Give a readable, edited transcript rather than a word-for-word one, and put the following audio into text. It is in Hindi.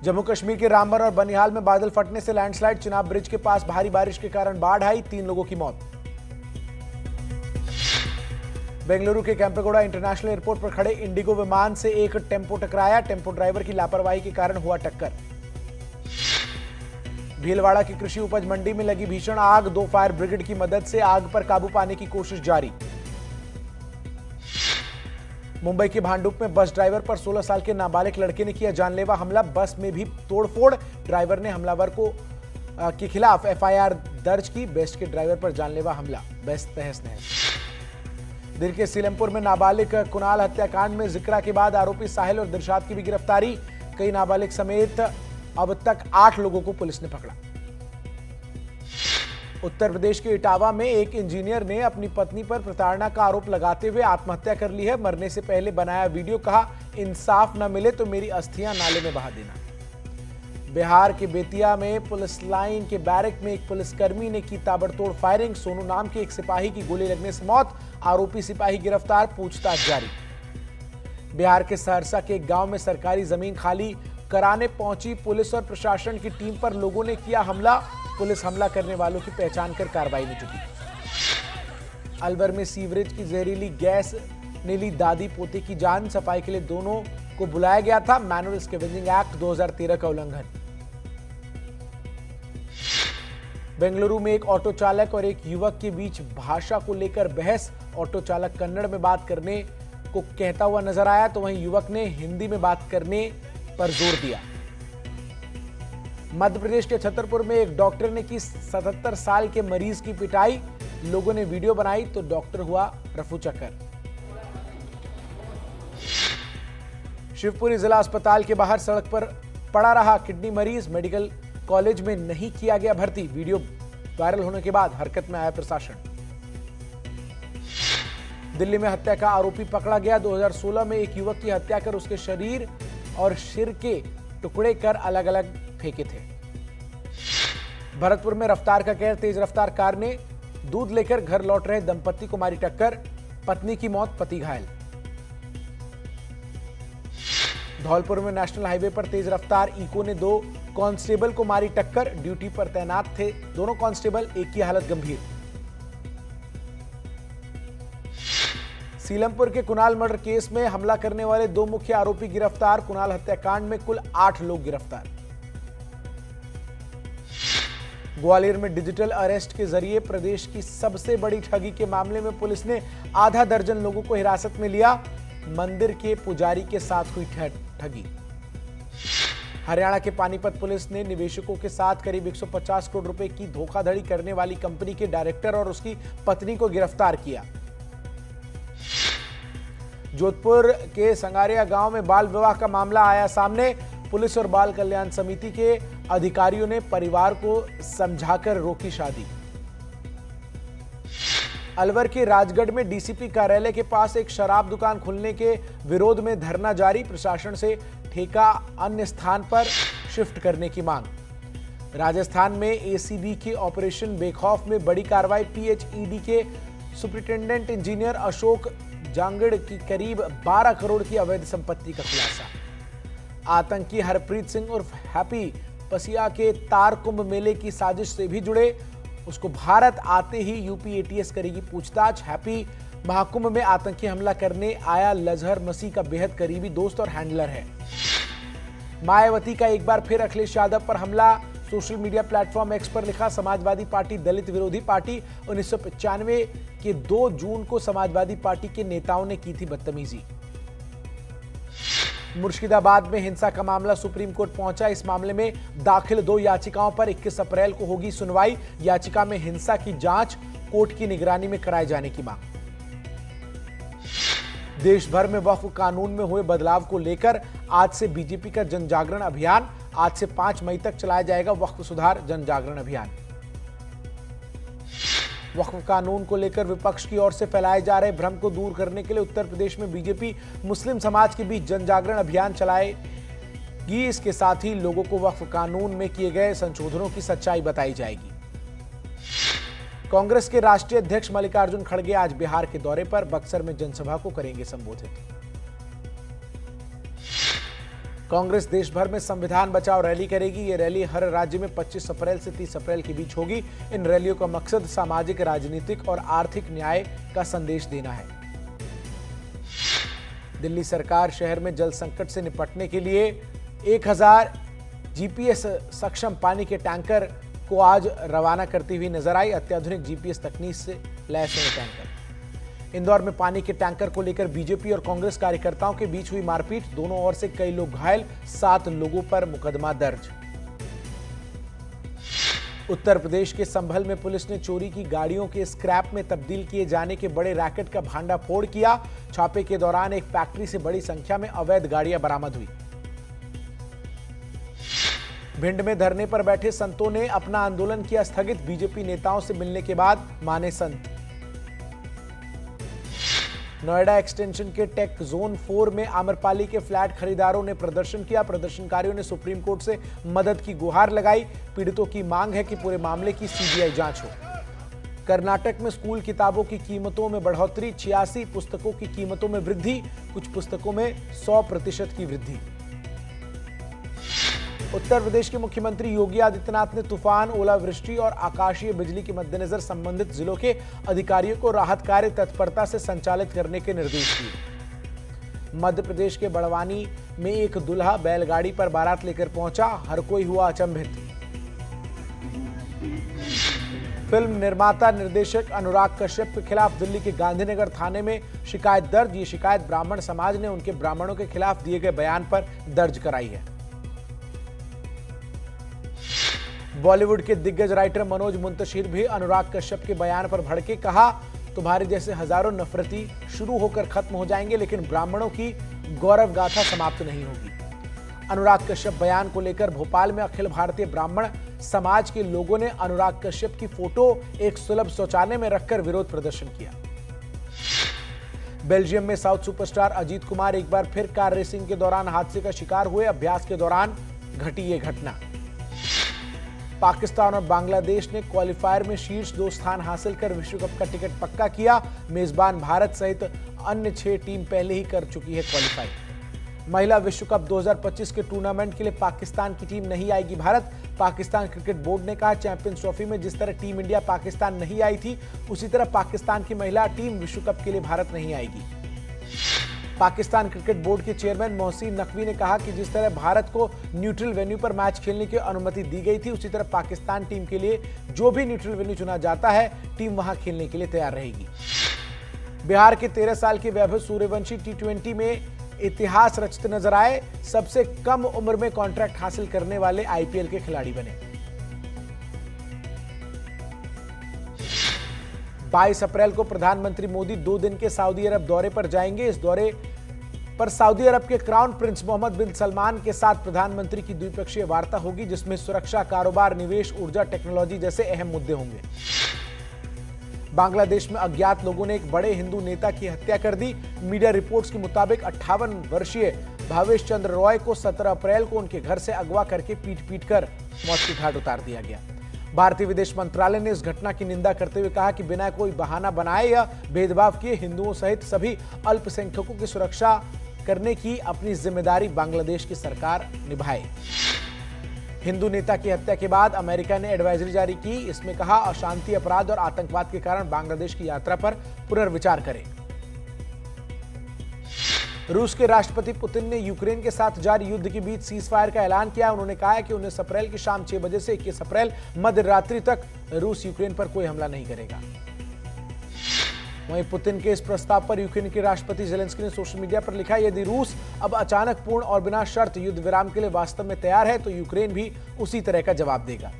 जम्मू कश्मीर के रामबन और बनिहाल में बादल फटने से लैंडस्लाइड, चिनाब ब्रिज के पास भारी बारिश के कारण बाढ़ आई, 3 लोगों की मौत। बेंगलुरु के कैंपेगौड़ा इंटरनेशनल एयरपोर्ट पर खड़े इंडिगो विमान से एक टेंपो टकराया, टेंपो ड्राइवर की लापरवाही के कारण हुआ टक्कर। भीलवाड़ा की कृषि उपज मंडी में लगी भीषण आग, 2 फायर ब्रिगेड की मदद से आग पर काबू पाने की कोशिश जारी। मुंबई के भांडुप में बस ड्राइवर पर 16 साल के नाबालिग लड़के ने किया जानलेवा हमला, बस में भी तोड़फोड़, ड्राइवर ने हमलावर के खिलाफ एफआईआर दर्ज की। बेस्ट के ड्राइवर पर जानलेवा हमला, बेस्ट तहस नहस। दिल्ली के सीलमपुर में नाबालिग कुणाल हत्याकांड में जिक्रा के बाद आरोपी साहिल और दिलशाद की भी गिरफ्तारी, कई नाबालिग समेत अब तक 8 लोगों को पुलिस ने पकड़ा। उत्तर प्रदेश के इटावा में एक इंजीनियर ने अपनी पत्नी पर प्रताड़ना का आरोप लगाते हुए आत्महत्या कर ली है। मरने से पहले बनाया वीडियो, कहा इंसाफ न मिले तो मेरी अस्थियां नाले में बहा देना। बिहार के बेतिया में पुलिस लाइन के बैरक में एक पुलिसकर्मी ने की ताबड़तोड़ फायरिंग, सोनू नाम के एक सिपाही की गोली लगने से मौत, आरोपी सिपाही गिरफ्तार, पूछताछ जारी। बिहार के सहरसा के एक गांव में सरकारी जमीन खाली कराने पहुंची पुलिस और प्रशासन की टीम पर लोगों ने किया हमला, पुलिस हमला करने वालों की पहचान कर कार्रवाई में जुटी। अलवर में सीवरेज की जहरीली गैस ने ली दादी पोते की जान, सफाई के लिए दोनों को बुलाया गया था, मैनुअल स्कैवेंजिंग एक्ट 2013 का उल्लंघन। बेंगलुरु में एक ऑटो चालक और एक युवक के बीच भाषा को लेकर बहस, ऑटो चालक कन्नड़ में बात करने को कहता हुआ नजर आया तो वहीं युवक ने हिंदी में बात करने पर जोर दिया। मध्य प्रदेश के छतरपुर में एक डॉक्टर ने की 77 साल के मरीज की पिटाई, लोगों ने वीडियो बनाई तो डॉक्टर हुआ रफूचक्कर। शिवपुरी जिला अस्पताल के बाहर सड़क पर पड़ा रहा किडनी मरीज, मेडिकल कॉलेज में नहीं किया गया भर्ती, वीडियो वायरल होने के बाद हरकत में आया प्रशासन। दिल्ली में हत्या का आरोपी पकड़ा गया, 2016 में एक युवक की हत्या कर उसके शरीर और सिर के टुकड़े कर अलग अलग फेंके थे। भरतपुर में रफ्तार का कहर, तेज रफ्तार कार ने दूध लेकर घर लौट रहे दंपति को मारी टक्कर, पत्नी की मौत, पति घायल। धौलपुर में नेशनल हाईवे पर तेज रफ्तार इको ने 2 कांस्टेबल को मारी टक्कर, ड्यूटी पर तैनात थे दोनों कांस्टेबल, एक की हालत गंभीर। सीलमपुर के कुणाल मर्डर केस में हमला करने वाले 2 मुख्य आरोपी गिरफ्तार, कुणाल हत्याकांड में कुल 8 लोग गिरफ्तार। ग्वालियर में डिजिटल अरेस्ट के जरिए प्रदेश की सबसे बड़ी ठगी के मामले में पुलिस ने आधा दर्जन लोगों को हिरासत में लिया, मंदिर के पुजारी के साथ हुई ठगी। हरियाणा के पानीपत पुलिस ने निवेशकों के साथ करीब 150 करोड़ रुपए की धोखाधड़ी करने वाली कंपनी के डायरेक्टर और उसकी पत्नी को गिरफ्तार किया। जोधपुर के संगारिया गांव में बाल विवाह का मामला आया सामने, पुलिस और बाल कल्याण समिति के अधिकारियों ने परिवार को समझाकर रोकी शादी। अलवर के राजगढ़ में डीसीपी कार्यालय के पास एक शराब दुकान खुलने के विरोध में धरना जारी, प्रशासन से ठेका अन्य स्थान पर शिफ्ट करने की मांग। राजस्थान में एसीबी के ऑपरेशन बेखौफ में बड़ी कार्रवाई, पीएचईडी के सुपरिटेंडेंट इंजीनियर अशोक जांगड़ की करीब 12 करोड़ की अवैध संपत्ति का खुलासा। आतंकी हरप्रीत सिंह उर्फ हैप्पी पसिया के तार कुंभ मेले की साजिश से भी जुड़े, उसको भारत आते ही यूपी एटीएस करेगी पूछताछ। हैप्पी महाकुंभ में आतंकी हमला करने आया लजहर मसीह का बेहद करीबी दोस्त और हैंडलर है। मायावती का एक बार फिर अखिलेश यादव पर हमला, सोशल मीडिया प्लेटफॉर्म एक्स पर लिखा, समाजवादी पार्टी दलित विरोधी पार्टी, 1995 के 2 जून को समाजवादी पार्टी के नेताओं ने की थी बदतमीजी। मुर्शिदाबाद में हिंसा का मामला सुप्रीम कोर्ट पहुंचा, इस मामले में दाखिल 2 याचिकाओं पर 21 अप्रैल को होगी सुनवाई। याचिका में हिंसा की जांच कोर्ट की निगरानी में कराए जाने की मांग। देश भर में वक्फ कानून में हुए बदलाव को लेकर आज से बीजेपी का जन जागरण अभियान, आज से 5 मई तक चलाया जाएगा वक्फ सुधार जन जागरण अभियान। वक्फ कानून को लेकर विपक्ष की ओर से फैलाए जा रहे भ्रम को दूर करने के लिए उत्तर प्रदेश में बीजेपी मुस्लिम समाज के बीच जन जागरण अभियान चलाएगी। इसके साथ ही लोगों को वक्फ कानून में किए गए संशोधनों की सच्चाई बताई जाएगी। कांग्रेस के राष्ट्रीय अध्यक्ष मल्लिकार्जुन खड़गे आज बिहार के दौरे पर, बक्सर में जनसभा को करेंगे संबोधित। कांग्रेस देश भर में संविधान बचाओ रैली करेगी। ये रैली हर राज्य में 25 अप्रैल से 30 अप्रैल के बीच होगी। इन रैलियों का मकसद सामाजिक, राजनीतिक और आर्थिक न्याय का संदेश देना है। दिल्ली सरकार शहर में जल संकट से निपटने के लिए 1000 जीपीएस सक्षम पानी के टैंकर को आज रवाना करती हुई नजर आई। अत्याधुनिक जीपीएस तकनीक से लैस हैं टैंकर। इंदौर में पानी के टैंकर को लेकर बीजेपी और कांग्रेस कार्यकर्ताओं के बीच हुई मारपीट। दोनों ओर से कई लोग घायल, 7 लोगों पर मुकदमा दर्ज। उत्तर प्रदेश के संभल में पुलिस ने चोरी की गाड़ियों के स्क्रैप में तब्दील किए जाने के बड़े रैकेट का भांडाफोड़ किया। छापे के दौरान एक फैक्ट्री से बड़ी संख्या में अवैध गाड़ियां बरामद हुई। भिंड में धरने पर बैठे संतों ने अपना आंदोलन किया स्थगित। बीजेपी नेताओं से मिलने के बाद माने संत। नोएडा एक्सटेंशन के टेक जोन 4 में आम्रपाली के फ्लैट खरीदारों ने प्रदर्शन किया। प्रदर्शनकारियों ने सुप्रीम कोर्ट से मदद की गुहार लगाई। पीड़ितों की मांग है कि पूरे मामले की सीबीआई जांच हो। कर्नाटक में स्कूल किताबों की कीमतों में बढ़ोतरी। 86 पुस्तकों की कीमतों में वृद्धि, कुछ पुस्तकों में 100% की वृद्धि। उत्तर प्रदेश के मुख्यमंत्री योगी आदित्यनाथ ने तूफान, ओलावृष्टि और आकाशीय बिजली के मद्देनजर संबंधित जिलों के अधिकारियों को राहत कार्य तत्परता से संचालित करने के निर्देश दिए। मध्य प्रदेश के बड़वानी में एक दूल्हा बैलगाड़ी पर बारात लेकर पहुंचा, हर कोई हुआ अचंभित। फिल्म निर्माता निर्देशक अनुराग कश्यप के खिलाफ दिल्ली के गांधीनगर थाने में शिकायत दर्ज। ये शिकायत ब्राह्मण समाज ने उनके ब्राह्मणों के खिलाफ दिए गए बयान पर दर्ज कराई है। बॉलीवुड के दिग्गज राइटर मनोज मुंतशिर भी अनुराग कश्यप के बयान पर भड़के। कहा, तुम्हारे जैसे हजारों नफरती शुरू होकर खत्म हो जाएंगे, लेकिन ब्राह्मणों की गौरव गाथा समाप्त नहीं होगी। अनुराग कश्यप बयान को लेकर भोपाल में अखिल भारतीय ब्राह्मण समाज के लोगों ने अनुराग कश्यप की फोटो एक सुलभ शौचालय में रखकर विरोध प्रदर्शन किया। बेल्जियम में साउथ सुपरस्टार अजीत कुमार एक बार फिर कार रेसिंग के दौरान हादसे का शिकार हुए। अभ्यास के दौरान घटी ये घटना। पाकिस्तान और बांग्लादेश ने क्वालिफायर में शीर्ष 2 स्थान हासिल कर विश्व कप का टिकट पक्का किया। मेजबान भारत सहित अन्य 6 टीम पहले ही कर चुकी है क्वालिफाई। महिला विश्व कप 2025 के टूर्नामेंट के लिए पाकिस्तान की टीम नहीं आएगी भारत। पाकिस्तान क्रिकेट बोर्ड ने कहा, चैंपियंस ट्रॉफी में जिस तरह टीम इंडिया पाकिस्तान नहीं आई थी, उसी तरह पाकिस्तान की महिला टीम विश्व कप के लिए भारत नहीं आएगी। पाकिस्तान क्रिकेट बोर्ड के चेयरमैन मोहसिन नकवी ने कहा कि जिस तरह भारत को न्यूट्रल वेन्यू पर मैच खेलने की अनुमति दी गई थी, उसी तरह पाकिस्तान टीम के लिए जो भी न्यूट्रल वेन्यू चुना जाता है, टीम वहां खेलने के लिए तैयार रहेगी। बिहार के 13 साल के वैभव सूर्यवंशी T20 में इतिहास रचते नजर आए। सबसे कम उम्र में कॉन्ट्रैक्ट हासिल करने वाले आईपीएल के खिलाड़ी बने। 22 अप्रैल को प्रधानमंत्री मोदी 2 दिन के सऊदी अरब दौरे पर जाएंगे। इस दौरे पर सऊदी अरब के क्राउन प्रिंस मोहम्मद बिन सलमान के साथ प्रधानमंत्री की द्विपक्षीय वार्ता होगी, जिसमें सुरक्षा, कारोबार, निवेश, ऊर्जा, टेक्नोलॉजी जैसे अहम मुद्दे होंगे। बांग्लादेश में अज्ञात लोगों ने एक बड़े हिंदू नेता की हत्या कर दी। मीडिया रिपोर्ट्स के मुताबिक 58 वर्षीय भावेश चंद्र रॉय को 17 अप्रैल को उनके घर से अगवा करके पीट कर मौत की घाट उतार दिया गया। भारतीय विदेश मंत्रालय ने इस घटना की निंदा करते हुए कहा कि बिना कोई बहाना बनाए या भेदभाव किए हिंदुओं सहित सभी अल्पसंख्यकों की सुरक्षा करने की अपनी जिम्मेदारी बांग्लादेश की सरकार निभाए। हिंदू नेता की हत्या के बाद अमेरिका ने एडवाइजरी जारी की। इसमें कहा, अशांति, अपराध और आतंकवाद के कारण बांग्लादेश की यात्रा पर पुनर्विचार करें। रूस के राष्ट्रपति पुतिन ने यूक्रेन के साथ जारी युद्ध के बीच सीजफायर का ऐलान किया। उन्होंने कहा है कि 19 अप्रैल की शाम 6 बजे से 21 अप्रैल मध्य रात्रि तक रूस यूक्रेन पर कोई हमला नहीं करेगा। वहीं पुतिन के इस प्रस्ताव पर यूक्रेन के राष्ट्रपति ज़ेलेंस्की ने सोशल मीडिया पर लिखा, यदि रूस अब अचानक पूर्ण और बिना शर्त युद्ध विराम के लिए वास्तव में तैयार है, तो यूक्रेन भी उसी तरह का जवाब देगा।